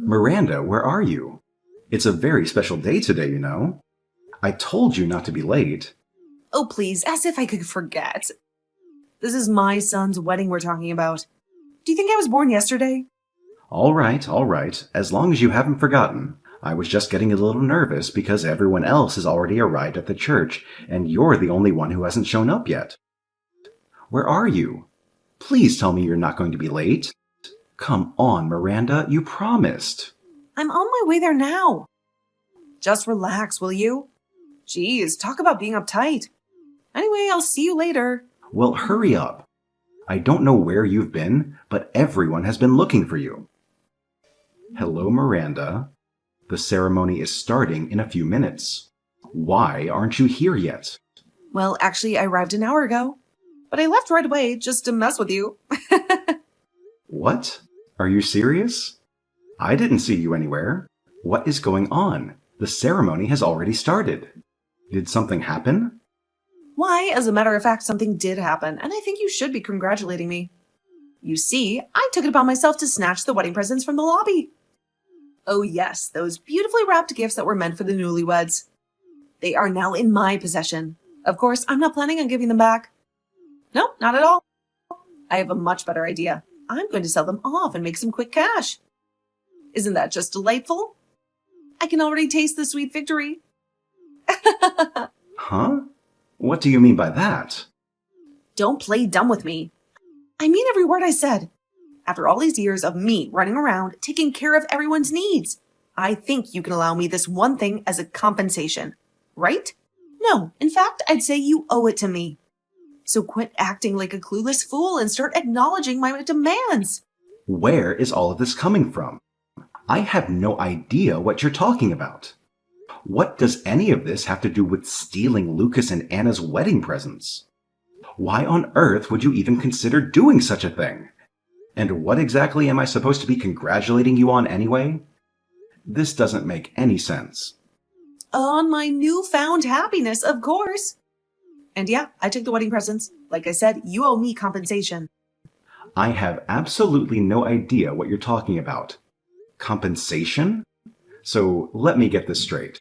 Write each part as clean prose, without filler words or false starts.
Miranda, where are you? It's a very special day today, you know. I told you not to be late. Oh, please, as if I could forget. This is my son's wedding we're talking about. Do you think I was born yesterday? All right, as long as you haven't forgotten. I was just getting a little nervous because everyone else has already arrived at the church, and you're the only one who hasn't shown up yet. Where are you? Please tell me you're not going to be late. Come on, Miranda, you promised. I'm on my way there now. Just relax, will you? Geez, talk about being uptight. Anyway, I'll see you later. Well, hurry up. I don't know where you've been, but everyone has been looking for you. Hello, Miranda. The ceremony is starting in a few minutes. Why aren't you here yet? Well, actually, I arrived an hour ago. But I left right away just to mess with you. What? Are you serious? I didn't see you anywhere. What is going on? The ceremony has already started. Did something happen? Why, as a matter of fact, something did happen, and I think you should be congratulating me. You see, I took it upon myself to snatch the wedding presents from the lobby. Oh yes, those beautifully wrapped gifts that were meant for the newlyweds. They are now in my possession. Of course, I'm not planning on giving them back. Nope, not at all. I have a much better idea. I'm going to sell them off and make some quick cash. Isn't that just delightful? I can already taste the sweet victory. Huh? What do you mean by that? Don't play dumb with me. I mean every word I said. After all these years of me running around, taking care of everyone's needs, I think you can allow me this one thing as a compensation, right? No, in fact, I'd say you owe it to me. So quit acting like a clueless fool and start acknowledging my demands. Where is all of this coming from? I have no idea what you're talking about. What does any of this have to do with stealing Lucas and Anna's wedding presents? Why on earth would you even consider doing such a thing? And what exactly am I supposed to be congratulating you on anyway? This doesn't make any sense. On my newfound happiness, of course. And yeah, I took the wedding presents. Like I said, you owe me compensation. I have absolutely no idea what you're talking about. Compensation? So let me get this straight.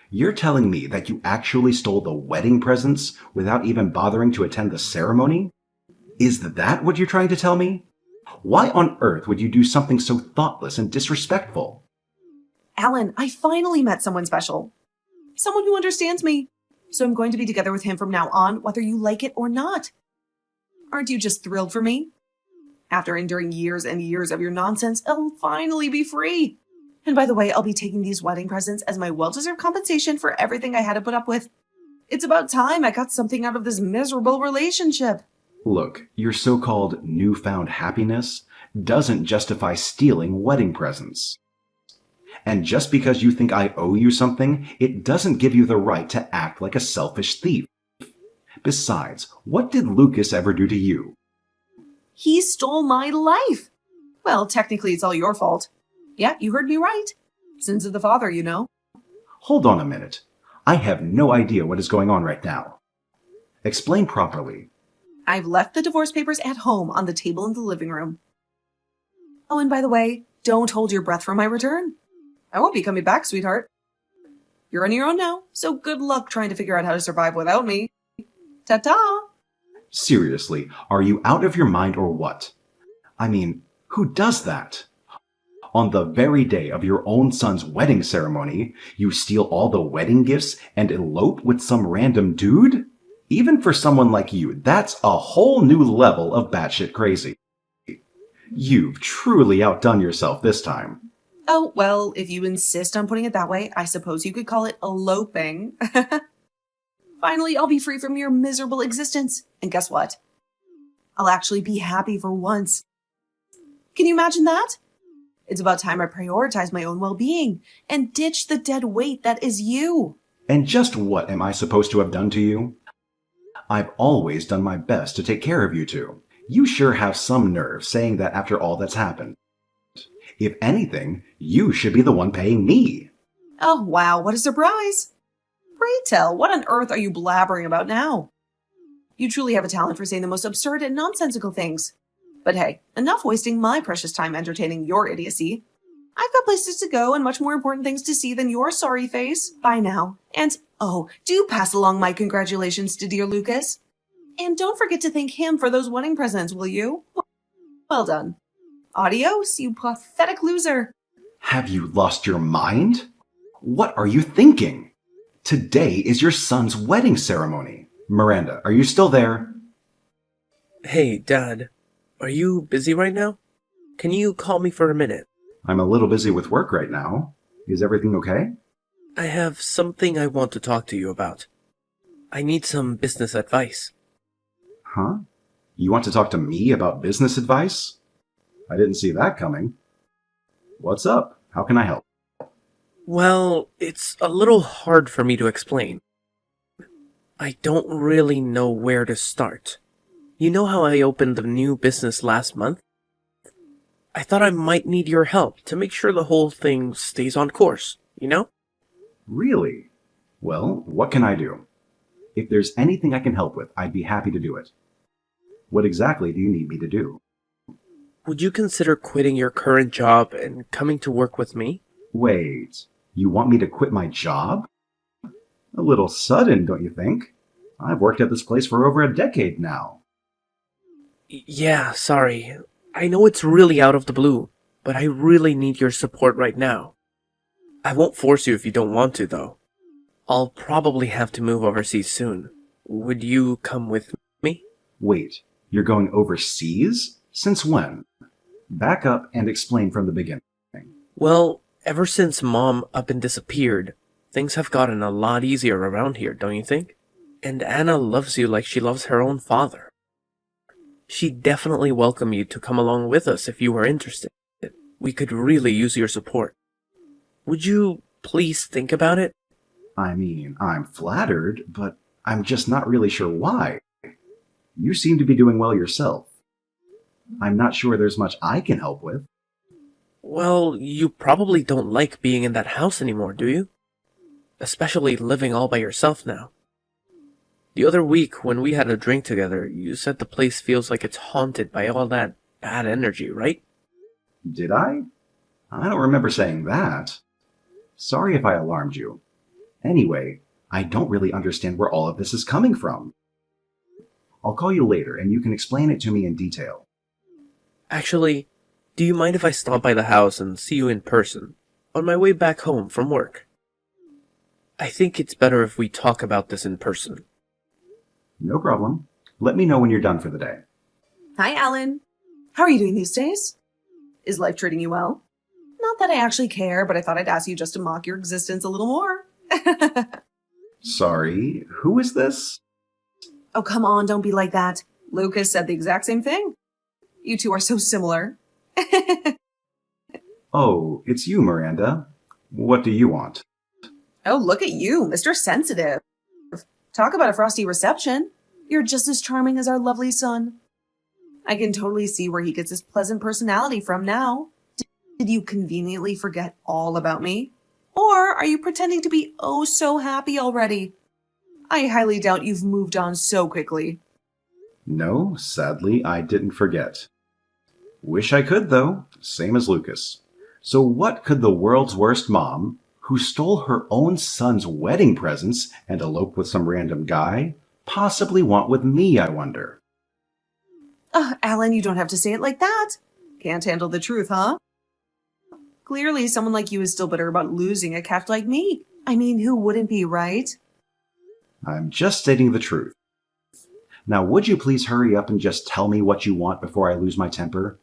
You're telling me that you actually stole the wedding presents without even bothering to attend the ceremony? Is that what you're trying to tell me? Why on earth would you do something so thoughtless and disrespectful? Alan, I finally met someone special. Someone who understands me. So I'm going to be together with him from now on, whether you like it or not. Aren't you just thrilled for me? After enduring years and years of your nonsense, I'll finally be free. And by the way, I'll be taking these wedding presents as my well-deserved compensation for everything I had to put up with. It's about time I got something out of this miserable relationship. Look, your so-called newfound happiness doesn't justify stealing wedding presents. And just because you think I owe you something, it doesn't give you the right to act like a selfish thief. Besides, what did Lucas ever do to you? He stole my life. Well, technically it's all your fault. Yeah, you heard me right. Sins of the father, you know. Hold on a minute. I have no idea what is going on right now. Explain properly. I've left the divorce papers at home on the table in the living room. Oh, and by the way, don't hold your breath for my return. I won't be coming back, sweetheart. You're on your own now, so good luck trying to figure out how to survive without me. Ta-ta! Seriously, are you out of your mind or what? I mean, who does that? On the very day of your own son's wedding ceremony, you steal all the wedding gifts and elope with some random dude? Even for someone like you, that's a whole new level of batshit crazy. You've truly outdone yourself this time. Oh, well, if you insist on putting it that way, I suppose you could call it eloping. Finally, I'll be free from your miserable existence. And guess what? I'll actually be happy for once. Can you imagine that? It's about time I prioritize my own well-being and ditch the dead weight that is you. And just what am I supposed to have done to you? I've always done my best to take care of you two. You sure have some nerve saying that after all that's happened. If anything, you should be the one paying me. Oh, wow, what a surprise. Pray tell, what on earth are you blabbering about now? You truly have a talent for saying the most absurd and nonsensical things. But hey, enough wasting my precious time entertaining your idiocy. I've got places to go and much more important things to see than your sorry face. Bye now. And, oh, do pass along my congratulations to dear Lucas. And don't forget to thank him for those wedding presents, will you? Well done. Adios, you pathetic loser. Have you lost your mind? What are you thinking? Today is your son's wedding ceremony. Miranda, are you still there? Hey, Dad. Are you busy right now? Can you call me for a minute? I'm a little busy with work right now. Is everything okay? I have something I want to talk to you about. I need some business advice. Huh? You want to talk to me about business advice? I didn't see that coming. What's up? How can I help? Well, it's a little hard for me to explain. I don't really know where to start. You know how I opened the new business last month? I thought I might need your help to make sure the whole thing stays on course, you know? Really? Well, what can I do? If there's anything I can help with, I'd be happy to do it. What exactly do you need me to do? Would you consider quitting your current job and coming to work with me? Wait, you want me to quit my job? A little sudden, don't you think? I've worked at this place for over a decade now. Yeah, sorry. I know it's really out of the blue, but I really need your support right now. I won't force you if you don't want to, though. I'll probably have to move overseas soon. Would you come with me? Wait, you're going overseas? Since when? Back up and explain from the beginning. Well, ever since Mom up and disappeared, things have gotten a lot easier around here, don't you think? And Anna loves you like she loves her own father. She'd definitely welcome you to come along with us if you were interested. We could really use your support. Would you please think about it? I mean, I'm flattered, but I'm just not really sure why. You seem to be doing well yourself. I'm not sure there's much I can help with. Well, you probably don't like being in that house anymore, do you? Especially living all by yourself now. The other week, when we had a drink together, you said the place feels like it's haunted by all that bad energy, right? Did I? I don't remember saying that. Sorry if I alarmed you. Anyway, I don't really understand where all of this is coming from. I'll call you later and you can explain it to me in detail. Actually, do you mind if I stop by the house and see you in person, on my way back home from work? I think it's better if we talk about this in person. No problem. Let me know when you're done for the day. Hi, Alan. How are you doing these days? Is life treating you well? Not that I actually care, but I thought I'd ask you just to mock your existence a little more. Sorry, who is this? Oh, come on, don't be like that. Lucas said the exact same thing. You two are so similar. Oh, it's you, Miranda. What do you want? Oh, look at you, Mr. Sensitive. Talk about a frosty reception. You're just as charming as our lovely son. I can totally see where he gets his pleasant personality from now. Did you conveniently forget all about me? Or are you pretending to be oh so happy already? I highly doubt you've moved on so quickly. No, sadly, I didn't forget. Wish I could, though, same as Lucas. So what could the world's worst mom, who stole her own son's wedding presents and eloped with some random guy, possibly want with me, I wonder? Alan, you don't have to say it like that. Can't handle the truth, huh? Clearly, someone like you is still bitter about losing a cat like me. I mean, who wouldn't be, right? I'm just stating the truth. Now, would you please hurry up and just tell me what you want before I lose my temper?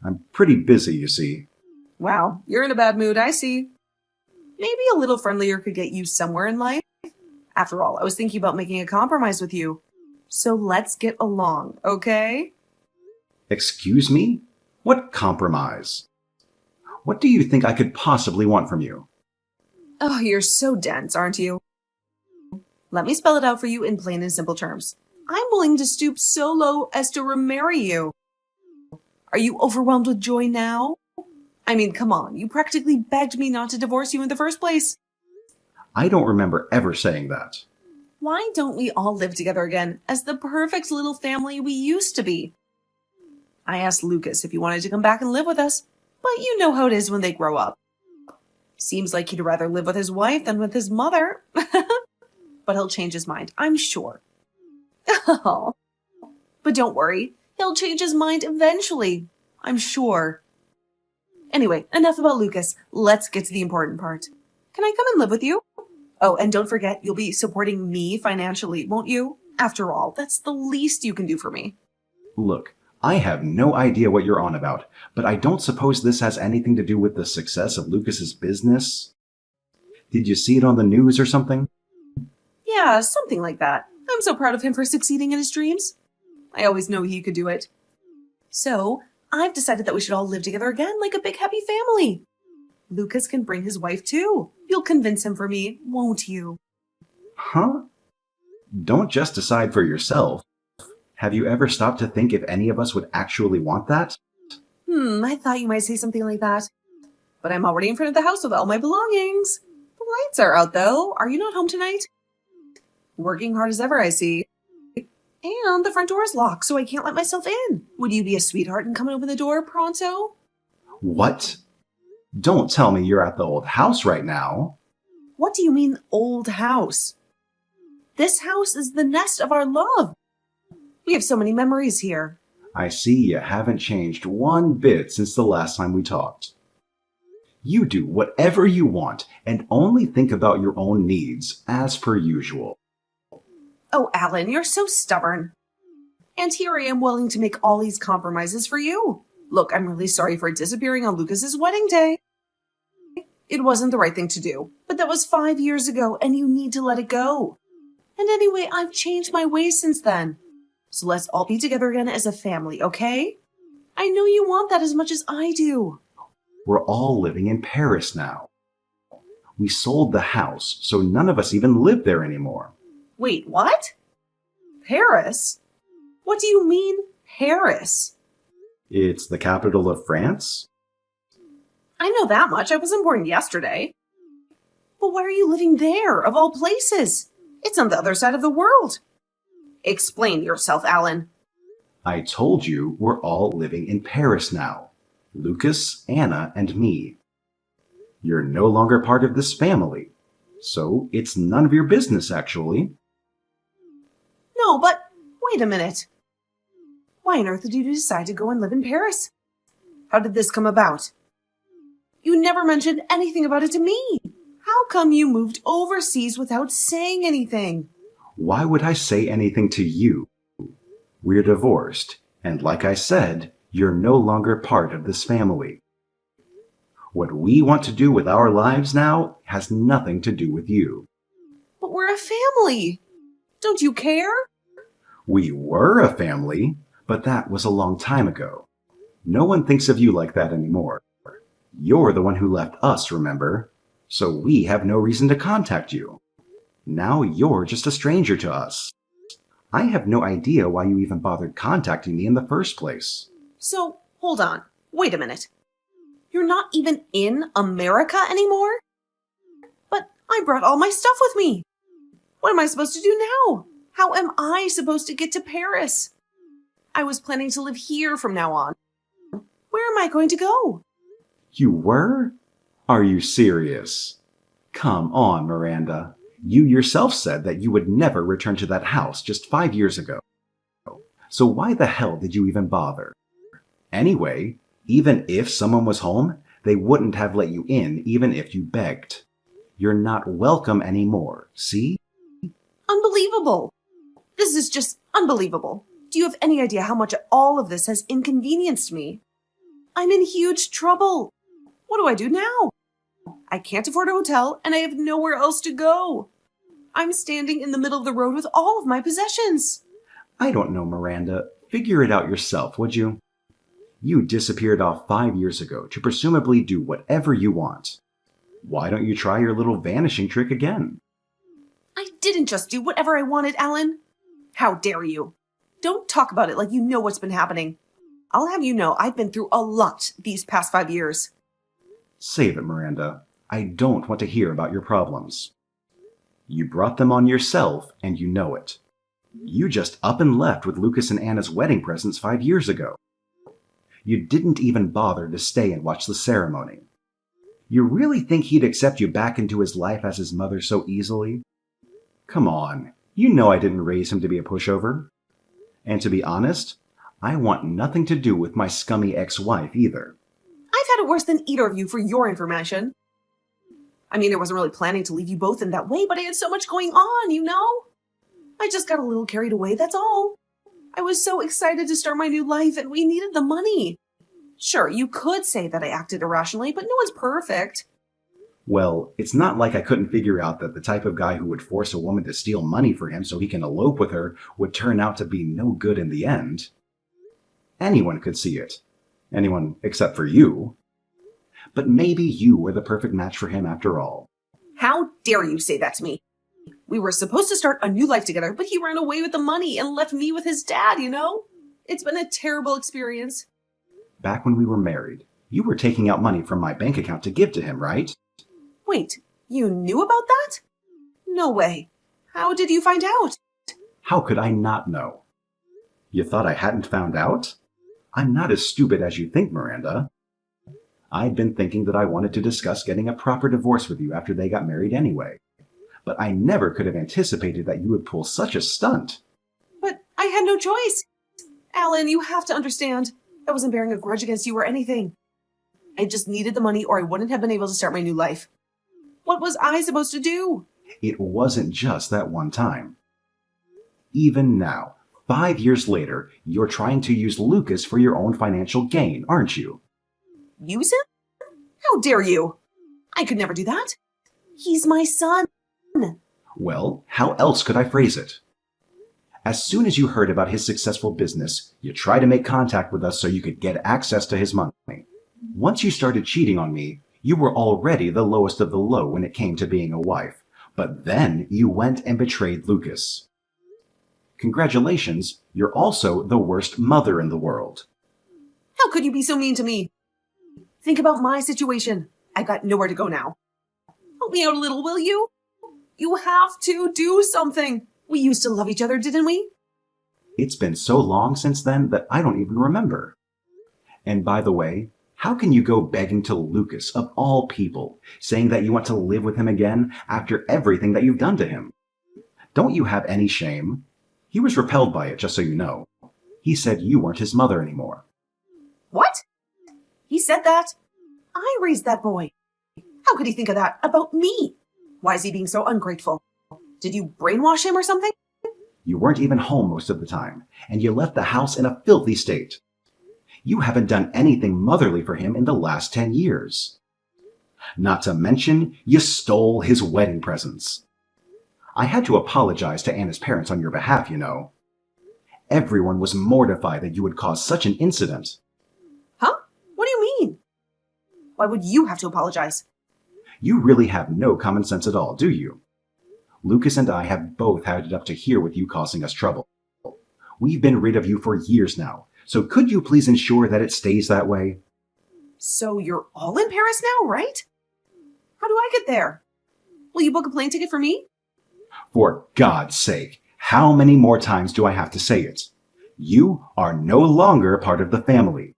I'm pretty busy, you see. Wow, you're in a bad mood, I see. Maybe a little friendlier could get you somewhere in life. After all, I was thinking about making a compromise with you. So let's get along, okay? Excuse me? What compromise? What do you think I could possibly want from you? Oh, you're so dense, aren't you? Let me spell it out for you in plain and simple terms. I'm willing to stoop so low as to remarry you. Are you overwhelmed with joy now? I mean, come on, you practically begged me not to divorce you in the first place. I don't remember ever saying that. Why don't we all live together again as the perfect little family we used to be? I asked Lucas if he wanted to come back and live with us, But you know how it is when they grow up. Seems like he'd rather live with his wife than with his mother. But he'll change his mind, I'm sure. Oh. But don't worry, he'll change his mind eventually, I'm sure. Anyway, enough about Lucas. Let's get to the important part. Can I come and live with you? Oh, and don't forget, you'll be supporting me financially, won't you? After all, that's the least you can do for me. Look, I have no idea what you're on about, but I don't suppose this has anything to do with the success of Lucas's business? Did you see it on the news or something? Yeah, something like that. I'm so proud of him for succeeding in his dreams. I always knew he could do it. So, I've decided that we should all live together again like a big happy family. Lucas can bring his wife too. You'll convince him for me, won't you? Huh? Don't just decide for yourself. Have you ever stopped to think if any of us would actually want that? I thought you might say something like that. But I'm already in front of the house with all my belongings. The lights are out though. Are you not home tonight? Working hard as ever, I see. And the front door is locked, so I can't let myself in. Would you be a sweetheart and come and open the door pronto? What? Don't tell me you're at the old house right now. What do you mean, old house? This house is the nest of our love. We have so many memories here. I see you haven't changed one bit since the last time we talked. You do whatever you want and only think about your own needs, as per usual. Oh, Alan, you're so stubborn. And here I am willing to make all these compromises for you. Look, I'm really sorry for disappearing on Lucas's wedding day. It wasn't the right thing to do, but that was 5 years ago and you need to let it go. And anyway, I've changed my ways since then. So let's all be together again as a family, okay? I know you want that as much as I do. We're all living in Paris now. We sold the house, so none of us even live there anymore. Wait, what? Paris? What do you mean, Paris? It's the capital of France? I know that much. I wasn't born yesterday. But why are you living there, of all places? It's on the other side of the world. Explain yourself, Alan. I told you we're all living in Paris now. Lucas, Anna, and me. You're no longer part of this family. So it's none of your business, actually. No, but wait a minute. Why on earth did you decide to go and live in Paris? How did this come about? You never mentioned anything about it to me. How come you moved overseas without saying anything? Why would I say anything to you? We're divorced, and like I said, you're no longer part of this family. What we want to do with our lives now has nothing to do with you. But we're a family. Don't you care? We were a family, but that was a long time ago. No one thinks of you like that anymore. You're the one who left us, remember? So we have no reason to contact you. Now you're just a stranger to us. I have no idea why you even bothered contacting me in the first place. So, hold on. Wait a minute. You're not even in America anymore? But I brought all my stuff with me. What am I supposed to do now? How am I supposed to get to Paris? I was planning to live here from now on. Where am I going to go? You were? Are you serious? Come on, Miranda. You yourself said that you would never return to that house just 5 years ago. So why the hell did you even bother? Anyway, even if someone was home, they wouldn't have let you in even if you begged. You're not welcome anymore, see? Unbelievable. This is just unbelievable. Do you have any idea how much all of this has inconvenienced me? I'm in huge trouble. What do I do now? I can't afford a hotel and I have nowhere else to go. I'm standing in the middle of the road with all of my possessions. I don't know, Miranda. Figure it out yourself, would you? You disappeared off 5 years ago to presumably do whatever you want. Why don't you try your little vanishing trick again? I didn't just do whatever I wanted, Alan. How dare you? Don't talk about it like you know what's been happening. I'll have you know I've been through a lot these past 5 years. Save it, Miranda. I don't want to hear about your problems. You brought them on yourself, and you know it. You just up and left with Lucas and Anna's wedding presents 5 years ago. You didn't even bother to stay and watch the ceremony. You really think he'd accept you back into his life as his mother so easily? Come on, you know I didn't raise him to be a pushover. And to be honest, I want nothing to do with my scummy ex-wife either. I've had it worse than either of you, for your information. I mean, I wasn't really planning to leave you both in that way, but I had so much going on, you know? I just got a little carried away, that's all. I was so excited to start my new life, and we needed the money. Sure, you could say that I acted irrationally, but no one's perfect. Well, it's not like I couldn't figure out that the type of guy who would force a woman to steal money for him so he can elope with her would turn out to be no good in the end. Anyone could see it. Anyone except for you. But maybe you were the perfect match for him after all. How dare you say that to me? We were supposed to start a new life together, but he ran away with the money and left me with his dad, you know? It's been a terrible experience. Back when we were married, you were taking out money from my bank account to give to him, right? Wait, you knew about that? No way. How did you find out? How could I not know? You thought I hadn't found out? I'm not as stupid as you think, Miranda. I'd been thinking that I wanted to discuss getting a proper divorce with you after they got married anyway. But I never could have anticipated that you would pull such a stunt. But I had no choice. Alan, you have to understand. I wasn't bearing a grudge against you or anything. I just needed the money or I wouldn't have been able to start my new life. What was I supposed to do? It wasn't just that one time. Even now, 5 years later, you're trying to use Lucas for your own financial gain, aren't you? Use him? How dare you? I could never do that. He's my son. Well, how else could I phrase it? As soon as you heard about his successful business, you tried to make contact with us so you could get access to his money. Once you started cheating on me, you were already the lowest of the low when it came to being a wife. But then you went and betrayed Lucas. Congratulations, you're also the worst mother in the world. How could you be so mean to me? Think about my situation. I've got nowhere to go now. Help me out a little, will you? You have to do something. We used to love each other, didn't we? It's been so long since then that I don't even remember. And by the way, how can you go begging to Lucas, of all people, saying that you want to live with him again after everything that you've done to him? Don't you have any shame? He was repelled by it, just so you know. He said you weren't his mother anymore. What? He said that? I raised that boy. How could he think of that about me? Why is he being so ungrateful? Did you brainwash him or something? You weren't even home most of the time, and you left the house in a filthy state. You haven't done anything motherly for him in the last 10 years. Not to mention, you stole his wedding presents. I had to apologize to Anna's parents on your behalf, you know. Everyone was mortified that you would cause such an incident. Huh? What do you mean? Why would you have to apologize? You really have no common sense at all, do you? Lucas and I have both had it up to here with you causing us trouble. We've been rid of you for years now, so could you please ensure that it stays that way? So you're all in Paris now, right? How do I get there? Will you book a plane ticket for me? For God's sake, how many more times do I have to say it? You are no longer part of the family.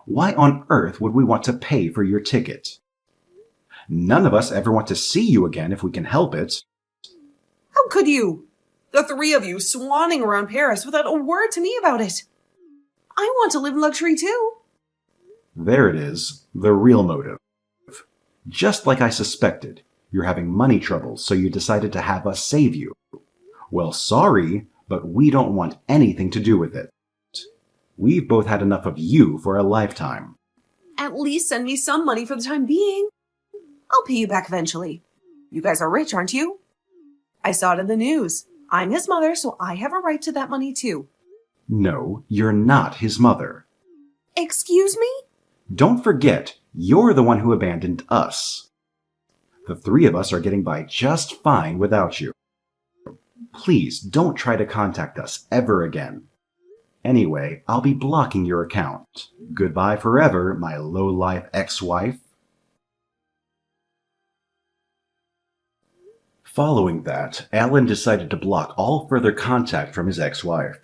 Why on earth would we want to pay for your ticket? None of us ever want to see you again if we can help it. How could you? The three of you swanning around Paris without a word to me about it. I want to live in luxury too. There it is, the real motive. Just like I suspected, you're having money troubles, so you decided to have us save you. Well, sorry, but we don't want anything to do with it. We've both had enough of you for a lifetime. At least send me some money for the time being. I'll pay you back eventually. You guys are rich, aren't you? I saw it in the news. I'm his mother, so I have a right to that money too. No, you're not his mother. Excuse me? Don't forget, you're the one who abandoned us. The three of us are getting by just fine without you. Please don't try to contact us ever again. Anyway, I'll be blocking your account. Goodbye forever, my low-life ex-wife. Following that, Alan decided to block all further contact from his ex-wife.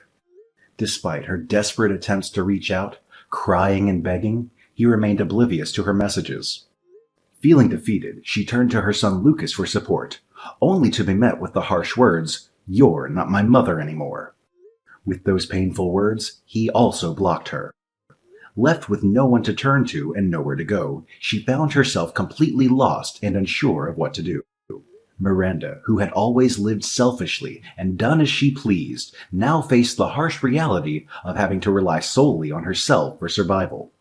Despite her desperate attempts to reach out, Crying and begging, he remained oblivious to her messages. Feeling defeated, she turned to her son Lucas for support, only to be met with the harsh words, "You're not my mother anymore." With those painful words, he also blocked her. Left with no one to turn to and nowhere to go, she found herself completely lost and unsure of what to do. Miranda, who had always lived selfishly and done as she pleased, now faced the harsh reality of having to rely solely on herself for survival.